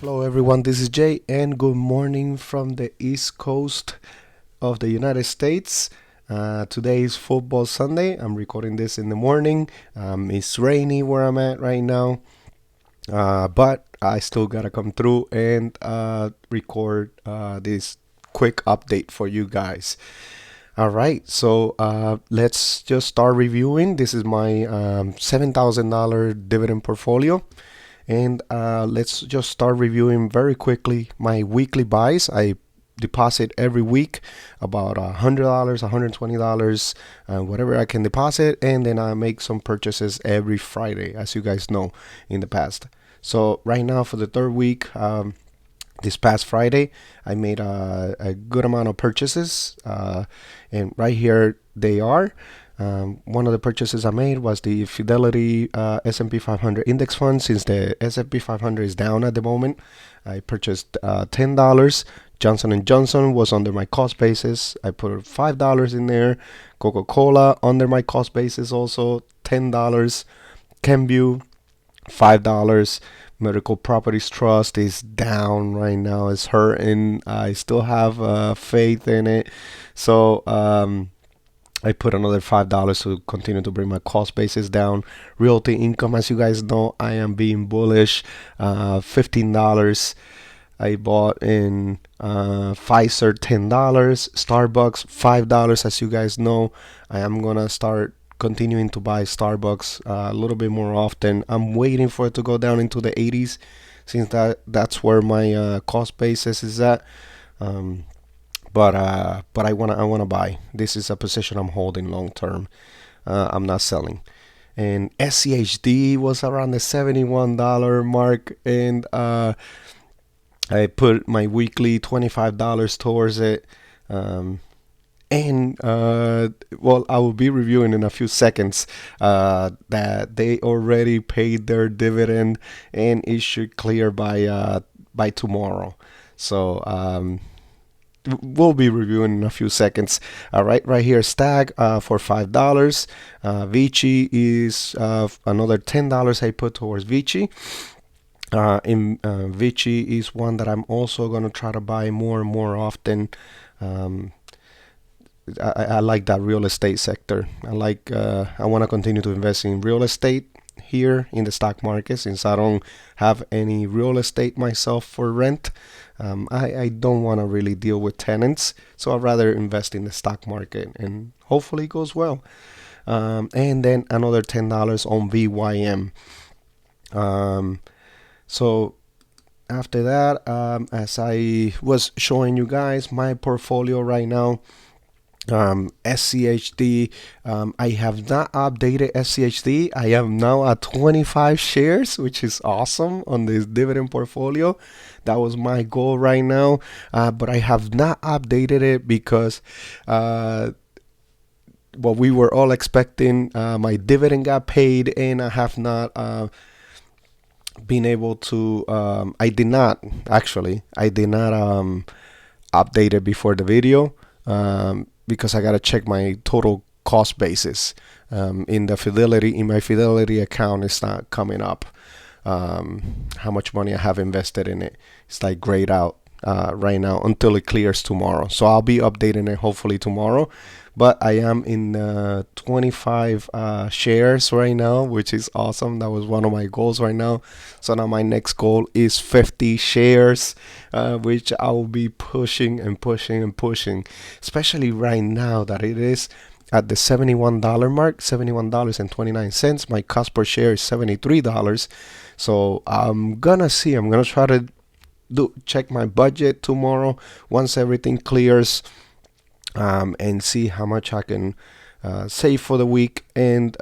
Hello everyone, this is Jay and good morning from the East Coast of the United States. Today is Football Sunday. I'm recording this in the morning. It's rainy where I'm at right now, but I still gotta come through and record this quick update for you guys. All right, so let's just start reviewing. This is my $7,000 dividend portfolio. And let's just start reviewing very quickly my weekly buys. I deposit every week about $100, $120, whatever I can deposit, and then I make some purchases every Friday, as you guys know in the past. So right now for the third week, this past Friday, I made a good amount of purchases, and right here they are. One of the purchases I made was the Fidelity S&P 500 index fund. Since the S&P 500 is down at the moment, I purchased $10. Johnson & Johnson was under my cost basis. I put $5 in there. Coca-Cola under my cost basis also, $10. Kenvue, $5. Medical Properties Trust is down right now. It's hurting. I still have faith in it. So I put another $5 to continue to bring my cost basis down. Realty Income, as you guys know, I am being bullish. $15. I bought in Pfizer, $10. Starbucks, $5. As you guys know, I am gonna start continuing to buy Starbucks a little bit more often. I'm waiting for it to go down into the 80s, since that's where my cost basis is at. But I wanna buy. This is a position I'm holding long term. I'm not selling. And SCHD was around the $71 mark, and I put my weekly $25 towards it. And well, I will be reviewing in a few seconds that they already paid their dividend, and it should clear by tomorrow. So we'll be reviewing in a few seconds. All right here, Stag for $5. Vici is another $10 I put towards Vici. Vici is one that I'm also gonna try to buy more and more often. I like that real estate sector. I want to continue to invest in real estate here in the stock market, since I don't have any real estate myself for rent. I don't want to really deal with tenants, so I'd rather invest in the stock market, and hopefully it goes well. And then another $10 on VYM. So after that, as I was showing you guys my portfolio right now, SCHD, I have not updated SCHD. I am now at 25 shares, which is awesome on this dividend portfolio. That was my goal right now, but I have not updated it because what we were all expecting, my dividend got paid, and I have not been able to I did not update it before the video, because I gotta check my total cost basis. In my Fidelity account, it's not coming up how much money I have invested in it. It's like grayed out right now until it clears tomorrow. So I'll be updating it hopefully tomorrow. But I am in 25 shares right now, which is awesome. That was one of my goals right now. So now my next goal is 50 shares, which I will be pushing and pushing and pushing, especially right now that it is at the $71 mark, $71.29. My cost per share is $73. So I'm gonna try to check my budget tomorrow once everything clears, and see how much I can save for the week, and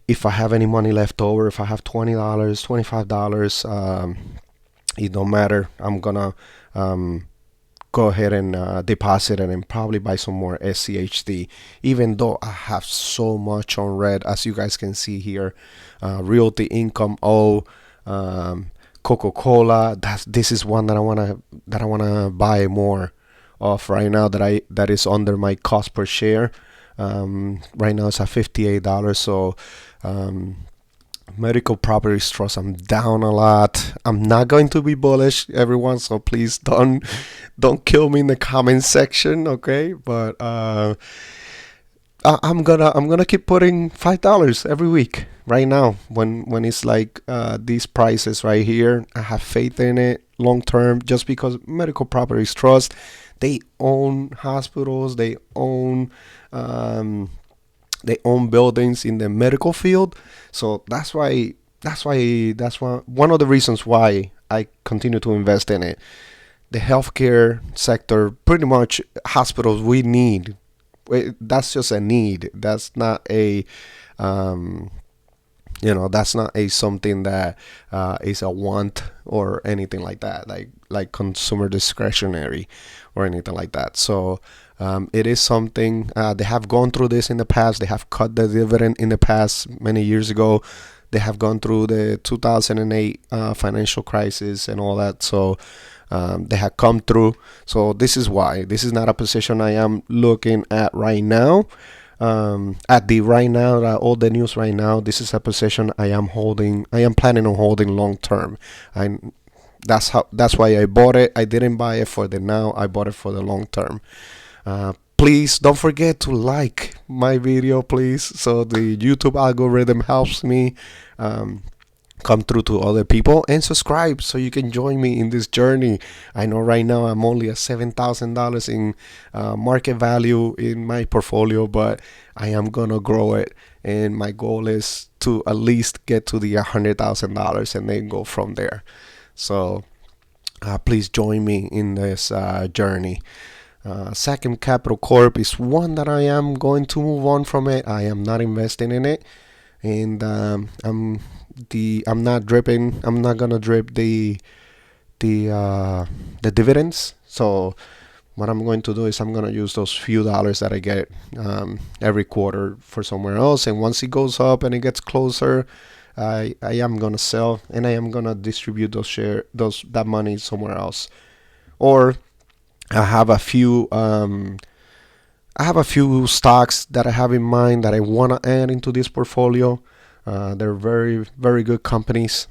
if I have any money left over, if I have $20, $25, it don't matter. I'm gonna go ahead and deposit it and probably buy some more SCHD, even though I have so much on red, as you guys can see here. Realty Income, Coca-Cola. This is one that I wanna buy more of right now, that is under my cost per share. Right now it's at $58. So Medical properties trust, I'm down a lot. I'm not going to be bullish, everyone, so please don't kill me in the comment section, okay? But I'm gonna keep putting $5 every week right now when it's like these prices right here. I have faith in it long term just because medical properties trust. They own hospitals. Um, they own buildings in the medical field. So that's why one of the reasons why I continue to invest in it. The healthcare sector, pretty much hospitals we need. That's just a need. That's not a um, that's not a something that is a want or anything like that, like consumer discretionary or anything like that. So it is something they have gone through this in the past. They have cut the dividend in the past many years ago. They have gone through the 2008 financial crisis and all that. So they have come through. So this is why this is not a position I am looking at right now. At the right now, all the news right now, this is a position I am holding. I am planning on holding long term. I that's why I bought it. I didn't buy it for the now. I bought it for the long term. Please don't forget to like my video, please, so the YouTube algorithm helps me um, come through to other people, and subscribe so you can join me in this journey. I know right now I'm only at $7,000 in market value in my portfolio, but I am gonna grow it, and my goal is to at least get to the $100,000 and then go from there. So please join me in this journey. Second Capital Corp is one that I am going to move on from it. I am not investing in it, and I'm not dripping. I'm not gonna drip the dividends. So what I'm going to do is I'm gonna use those few dollars that I get every quarter for somewhere else. And once it goes up and it gets closer, I am gonna sell and I am gonna distribute that money somewhere else. Or I have a few stocks that I have in mind that I want to add into this portfolio. They're very, very good companies.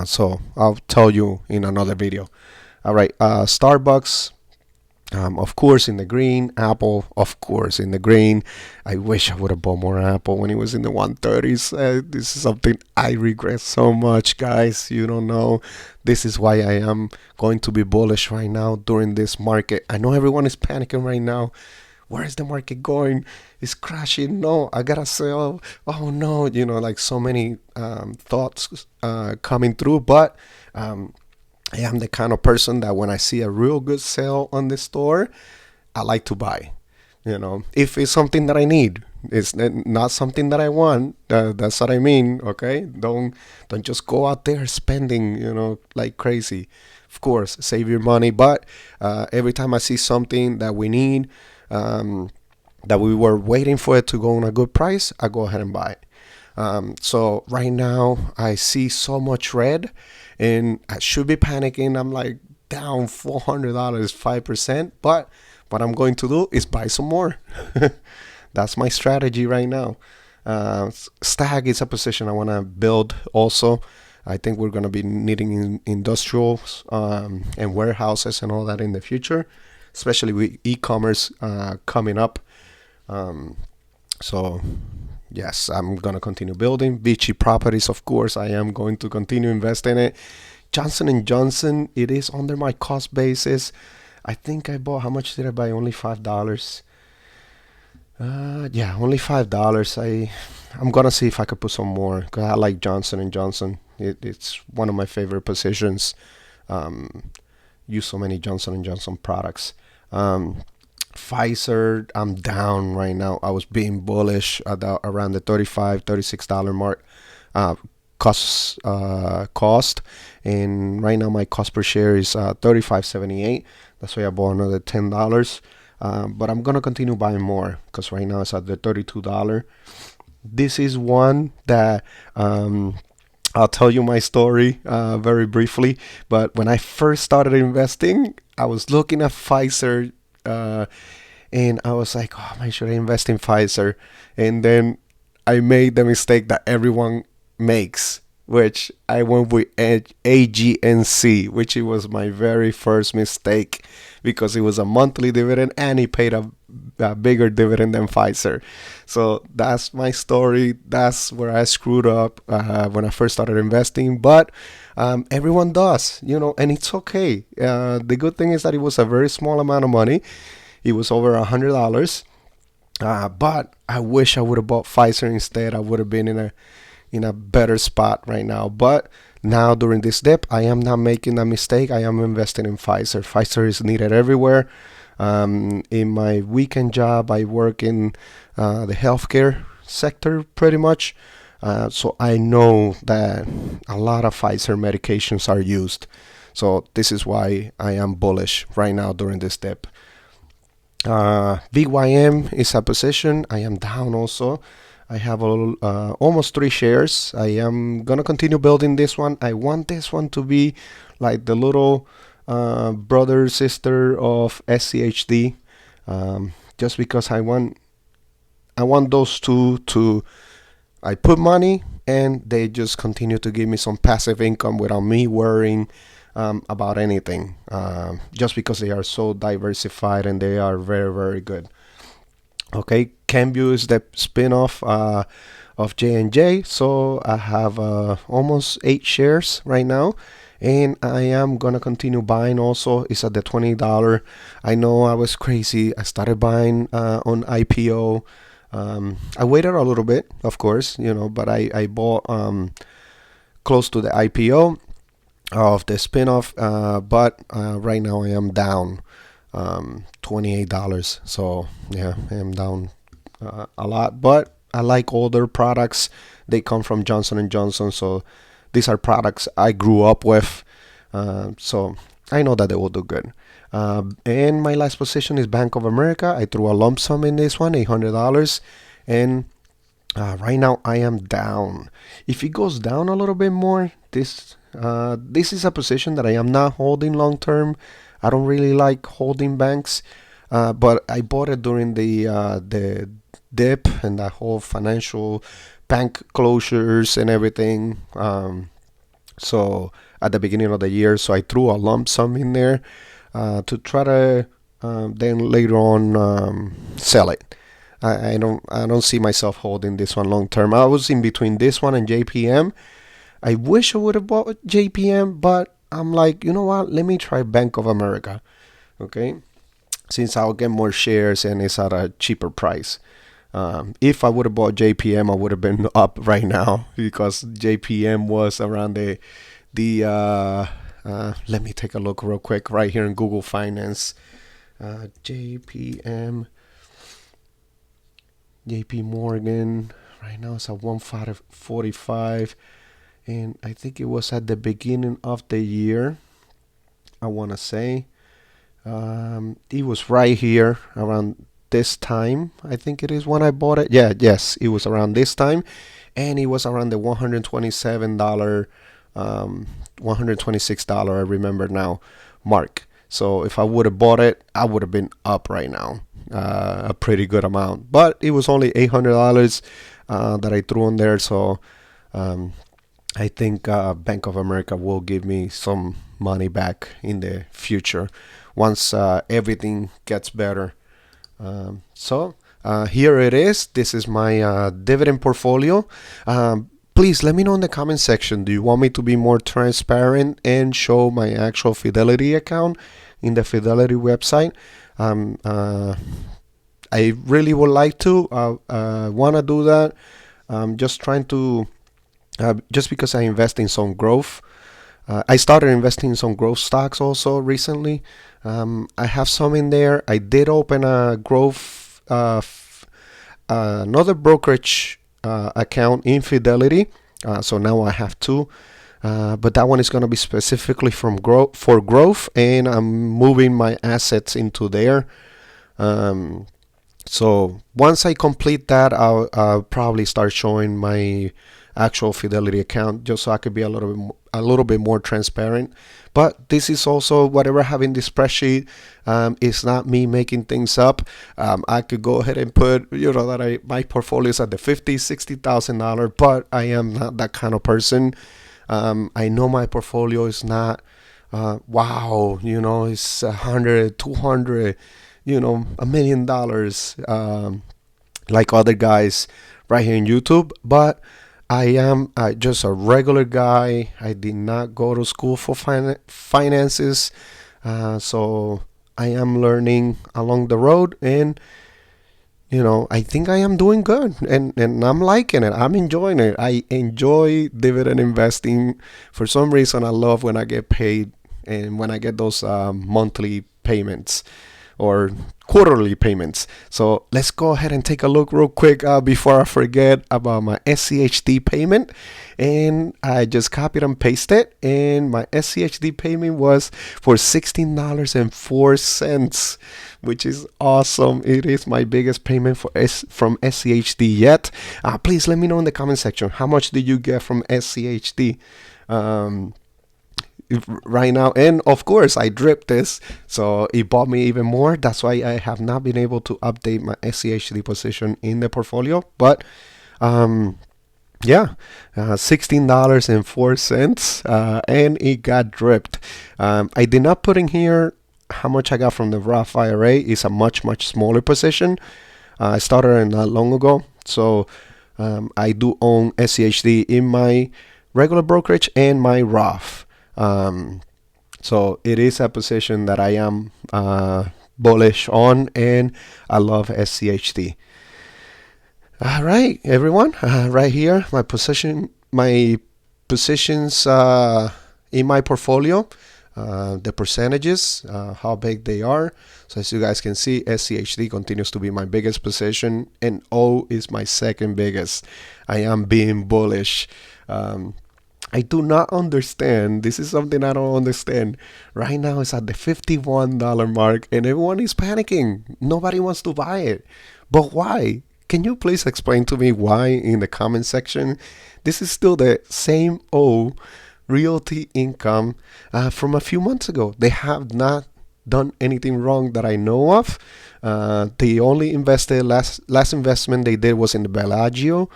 So I'll tell you in another video. All right. Starbucks, of course, in the green. Apple, of course, in the green. I wish I would have bought more Apple when it was in the 130s. This is something I regret so much, guys. You don't know. This is why I am going to be bullish right now during this market. I know everyone is panicking right now. Where is the market going? It's crashing. No, I gotta sell. Oh no, like so many thoughts coming through. But I am the kind of person that when I see a real good sale on the store, I like to buy. If it's something that I need, it's not something that I want. That's what I mean. Okay, don't just go out there spending, like crazy. Of course, save your money, but every time I see something that we need, that we were waiting for it to go on a good price, I go ahead and buy it. So right now I see so much red, and I should be panicking. I'm like down $400, 5%. But what I'm going to do is buy some more. That's my strategy right now. Stag is a position I want to build also. I think we're going to be needing industrials and warehouses and all that in the future, especially with e-commerce coming up. So yes, I'm going to continue building. Vici Properties, of course, I am going to continue investing in it. Johnson & Johnson, it is under my cost basis. I think I bought, how much did I buy? Only $5. Yeah, only $5. I'm gonna see if I could put some more because I like Johnson & Johnson. It's one of my favorite positions. Use so many Johnson & Johnson products. Pfizer, I'm down right now. I was being bullish at around the $35, $36 mark. Cost, and right now my cost per share is 35.78. That's why I bought another $10. But I'm gonna continue buying more because right now it's at the $32. This is one that I'll tell you my story very briefly. But when I first started investing, I was looking at Pfizer, and I was like, "Oh man, should I invest in Pfizer?" And then I made the mistake that everyone makes, which I went with AGNC, which it was my very first mistake because it was a monthly dividend and it paid a bigger dividend than Pfizer. So that's my story. That's where I screwed up when I first started investing. But everyone does, and it's okay. The good thing is that it was a very small amount of money. It was over $100. But I wish I would have bought Pfizer instead. I would have been in a better spot right now. But now during this dip, I am not making a mistake. I am investing in Pfizer. Pfizer is needed everywhere. In my weekend job, I work in the healthcare sector pretty much. So I know that a lot of Pfizer medications are used. So this is why I am bullish right now during this dip. VYM is a position. I am down also. I have almost 3 shares. I am gonna continue building this one. I want this one to be like the little brother sister of SCHD, just because I want those two to. I put money and they just continue to give me some passive income without me worrying about anything, just because they are so diversified and they are very, very good. Okay, Cambio is the spin-off of J&J. So I have almost 8 shares right now. And I am going to continue buying also. It's at the $20. I know I was crazy. I started buying on IPO. I waited a little bit, of course, but I bought close to the IPO of the spin-off. But right now I am down $28. So yeah, I am down a lot. But I like older products. They come from Johnson & Johnson. So these are products I grew up with. So I know that they will do good. And my last position is Bank of America. I threw a lump sum in this one, $800. And right now I am down. If it goes down a little bit more, this is a position that I am not holding long term. I don't really like holding banks, but I bought it during the dip and the whole financial bank closures and everything. So at the beginning of the year, so I threw a lump sum in there to try to then later on sell it. I don't see myself holding this one long term. I was in between this one and JPM. I wish I would have bought JPM, but I'm like, you know what? Let me try Bank of America. Okay, since I'll get more shares and it's at a cheaper price. If I would have bought JPM, I would have been up right now because JPM was around the let me take a look real quick right here in Google Finance. JP Morgan right now it's at 145, and I think it was at the beginning of the year. I want to say it was right here around this time. I think it is when I bought it. Yes, it was around this time, and it was around the $127, $126. I remember now, mark. So if I would have bought it, I would have been up right now, a pretty good amount. But it was only $800 that I threw on there. So I think Bank of America will give me some money back in the future once everything gets better. So here it is. This is my dividend portfolio. Please let me know in the comment section. Do you want me to be more transparent and show my actual Fidelity account in the Fidelity website? I really would like to. Want to do that. I'm just trying to, just because I invest in some growth. I started investing in some growth stocks also recently. I have some in there. I did open a growth, another brokerage account in Fidelity. So now I have two. But that one is going to be specifically for growth, and I'm moving my assets into there. So once I complete that, I'll probably start showing my actual Fidelity account, just so I could be a little bit more transparent. But this is also whatever I have in the spreadsheet. It's not me making things up. I could go ahead and put, that my portfolio is at the $50,000-$60,000, but I am not that kind of person. I know my portfolio is not, wow, it's 100, 200, $1 million, like other guys right here in YouTube. But I am just a regular guy. I did not go to school for finances. So I am learning along the road, and I think I am doing good, and I'm liking it. I'm enjoying it. I enjoy dividend investing. For some reason, I love when I get paid and when I get those monthly payments or quarterly payments. So let's go ahead and take a look real quick before I forget about my SCHD payment. And I just copied and pasted, and my SCHD payment was for $16.04, which is awesome. It is my biggest payment from SCHD yet. Please let me know in the comment section, how much did you get from SCHD right now? And of course, I dripped this, so it bought me even more. That's why I have not been able to update my SCHD position in the portfolio. But $16.04, and it got dripped. I did not put in here how much I got from the Roth IRA. It's a much smaller position. I started not long ago, so I do own SCHD in my regular brokerage and my Roth. So it is a position that I am bullish on, and I love SCHD. All right, everyone. Right here, my positions in my portfolio, the percentages, how big they are. So as you guys can see, SCHD continues to be my biggest position, and O is my second biggest. I am being bullish. I do not understand. This is something I don't understand. Right now, it's at the $51 mark, and everyone is panicking. Nobody wants to buy it. But why? Can you please explain to me why in the comment section? This is still the same old realty income from a few months ago. They have not done anything wrong that I know of. They only invested, last investment they did was in the Bellagio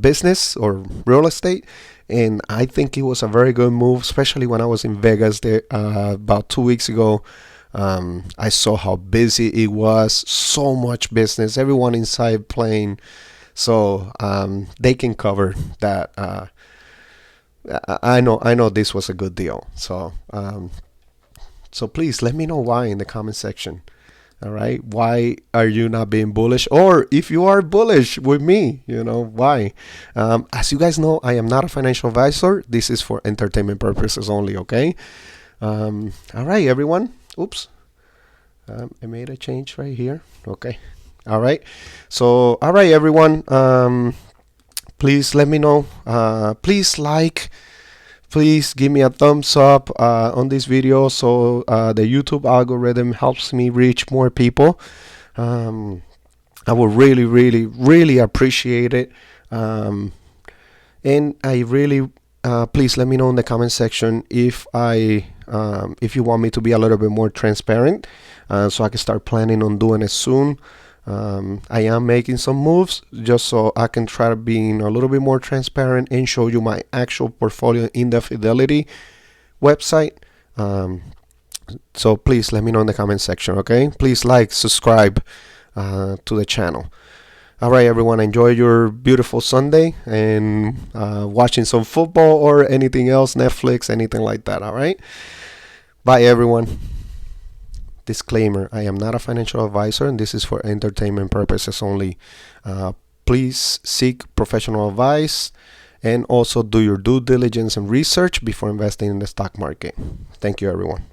business or real estate, and I think it was a very good move, especially when I was in Vegas there about 2 weeks ago. I saw how busy it was, so much business, everyone inside playing. So they can cover that. I know this was a good deal. So please let me know why in the comment section. All right, why are you not being bullish? Or if you are bullish with me, why? As you guys know, I am not a financial advisor. This is for entertainment purposes only. Okay. All right, everyone. Oops. I made a change right here. Okay. All right. So, all right, everyone. Please let me know. Please like. Please give me a thumbs up on this video, so the YouTube algorithm helps me reach more people. I would really appreciate it. And I really please let me know in the comment section if you want me to be a little bit more transparent, so I can start planning on doing it soon. I am making some moves just so I can try to be a little bit more transparent and show you my actual portfolio in the Fidelity website. So please let me know in the comment section. Okay, please like, subscribe to the channel. All right, everyone, enjoy your beautiful Sunday and watching some football or anything else, Netflix, anything like that. All right, bye, everyone. Disclaimer, I am not a financial advisor, and this is for entertainment purposes only. Please seek professional advice, and also do your due diligence and research before investing in the stock market. Thank you, everyone.